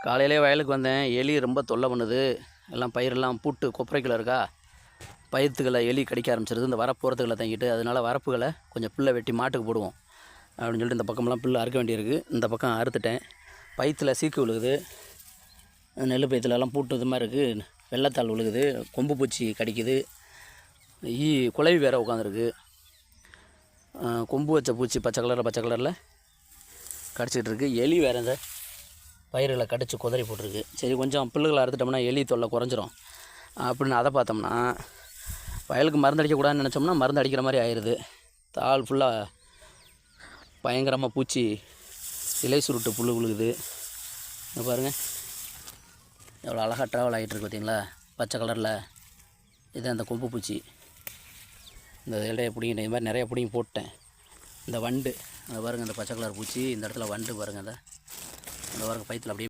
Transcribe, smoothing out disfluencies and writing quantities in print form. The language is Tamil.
காலையிலே வயலுக்கு வந்தேன். எலி ரொம்ப தொல்லை பண்ணுது. எல்லாம் பயிரெல்லாம் பூட்டு கொப்பரைக்குள்ளே இருக்கா, பயிர்த்துக்களை எலி கடிக்க ஆரம்பிச்சிருது. இந்த வரப்பு ஓரத்துக்களை தங்கிட்டு, அதனால் வரப்புகளை கொஞ்சம் புல்லை வெட்டி மாட்டுக்கு போடுவோம் அப்படின்னு சொல்லிட்டு இந்த பக்கமெல்லாம் புல் அறுக்க வேண்டியிருக்கு. இந்த பக்கம் அறுத்துட்டேன். பயித்தில் சீக்கு விழுகுது, நெல் பயிற்றுலலாம் பூட்டு இது மாதிரி இருக்குது. வெள்ளத்தாள் விழுகுது, கொம்பு பூச்சி கடிக்குது, குளவி வேறு உட்காந்துருக்கு. கொம்பு வச்ச பூச்சி பச்சை கலரில் கடிச்சிக்கிட்டு இருக்குது. எலி வேறு இந்த பயிர்களை கடிச்சு குதறி போட்டிருக்கு. சரி, கொஞ்சம் புல்லுகளை அறுத்துட்டோம்னா எலி தொல்லை குறைஞ்சிரும் அப்படின்னு அதை பார்த்தோம்னா, வயலுக்கு மருந்து அடிக்கக்கூடாதுன்னு நினச்சோம்னா மருந்து அடிக்கிற மாதிரி ஆயிடுது. தாள் ஃபுல்லாக பயங்கரமாக பூச்சி இலை சுருட்டு புல் விழுகுது. இங்கே பாருங்கள் எவ்வளோ அழகாக ட்ராவல் ஆகிட்டுருக்கு பார்த்தீங்களா, பச்சை கலரில். இது அந்த கொம்பு பூச்சி. இந்த இலையை பிடிங்கிட்டேன், இது மாதிரி நிறையா பிடிங்கி போட்டேன். இந்த வண்டு அதை பாருங்கள், இந்த பச்சை கலர் பூச்சி இந்த இடத்துல வண்டு பாருங்கள், அந்த பாருங்கள் பயித்தில் அப்படியே